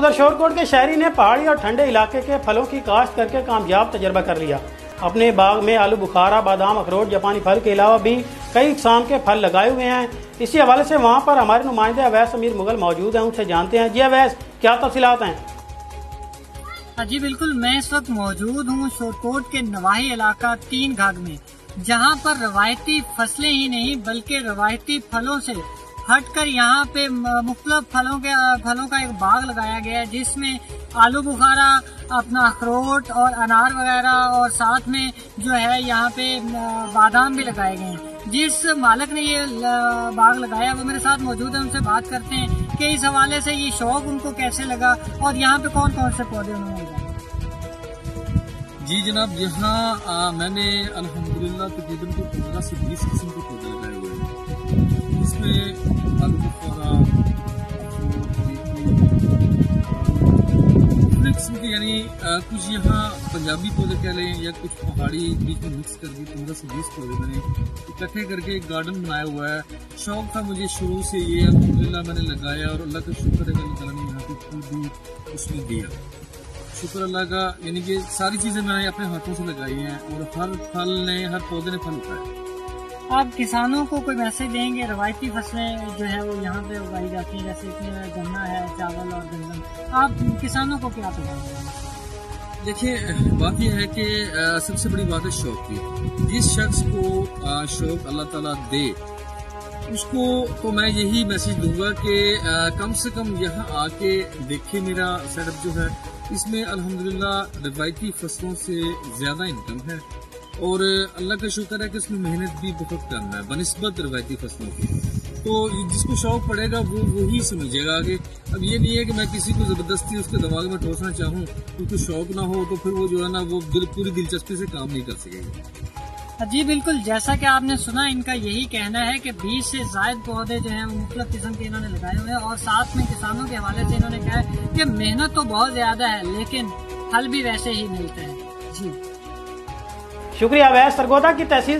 उधर शोरकोट के शहरी ने पहाड़ी और ठंडे इलाके के फलों की काश्त करके कामयाब तजर्बा कर लिया। अपने बाग में आलू बुखारा, बादाम, अखरोट, जापानी फल के अलावा भी कई किस्म के फल लगाए हुए हैं। इसी हवाले से वहाँ पर हमारे नुमाइंदे अवैस अमीर मुगल मौजूद हैं, उनसे जानते हैं। जी अवैस, क्या तफसीलात हैं? जी बिल्कुल, मैं इस वक्त मौजूद हूँ शोरकोट के नवाही इलाका 3 घाग में, जहाँ पर रवायती फसलें ही नहीं बल्कि रवायती फलों से हटकर यहाँ पे मुख्तलिफ फलों का एक बाग लगाया गया है, जिसमें आलू बुखारा, अपना अखरोट और अनार वगैरह और साथ में जो है यहाँ पे बादाम भी लगाए गए हैं। जिस मालिक ने ये बाग लगाया वो मेरे साथ मौजूद है, उनसे बात करते हैं कि इस हवाले से ये शौक उनको कैसे लगा और यहाँ पे कौन कौन से पौधे उन्होंने लगाए। जी जनाब, यहाँ मैंने अल्हम्दुलिल्लाह तकरीबन 15 से 20 किस्म के पौधे लगाए हुए हैं। इसमें आलू बुखारा, किस्म के यानी कुछ यहाँ पंजाबी पौधे कह लें या कुछ पहाड़ी बीच में मिक्स करके 15 से 20 पौधे मैंने इकट्ठे करके एक गार्डन बनाया हुआ है। शौक था मुझे शुरू से ये, अल्हम्दुलिल्लाह मैंने लगाया और अल्लाह का शुक्र है अल्लाह ताला ने यहाँ पे फूल भी उसमें दिया। शुक्र अल्लाह का, यानी कि सारी चीजें मैंने अपने हाथों से लगाई हैं और हर पौधे ने फल उठाया। आप किसानों को कोई मैसेज देंगे? रवायती फसलें जो है वो यहाँ पे उगाई जाती हैं, जैसे कि गन्ना है, चावल और गंदम, आप किसानों को क्या बताएंगे? देखिए, बात यह है कि सबसे बड़ी बात है शौक की। जिस शख्स को शौक अल्लाह ताला दे उसको तो मैं यही मैसेज दूंगा कि कम से कम यहाँ आके देखे मेरा सेटअप जो है, इसमें अल्हम्दुलिल्लाह रवायती फसलों से ज्यादा इनकम है और अल्लाह का शुक्र है कि इसमें मेहनत भी बहुत कम है बनिस्बत रवायती फसलों की। तो जिसको शौक पड़ेगा वो ही समझेगा आगे। अब ये नहीं है कि मैं किसी को जबरदस्ती उसके दिमाग में ठोसना चाहूँ, क्योंकि शौक ना हो तो फिर वो जो है ना वो पूरी दिलचस्पी से काम नहीं कर सकेगा। जी बिल्कुल, जैसा कि आपने सुना, इनका यही कहना है कि 20 से ज्यादा पौधे जो हैं वो मुख्तलिफ किस्म के इन्होंने लगाए हुए हैं और साथ में किसानों के हवाले से इन्होंने कहा है कि मेहनत तो बहुत ज्यादा है लेकिन फल भी वैसे ही मिलता है। जी शुक्रिया अवैस। सरगोदा की तहसील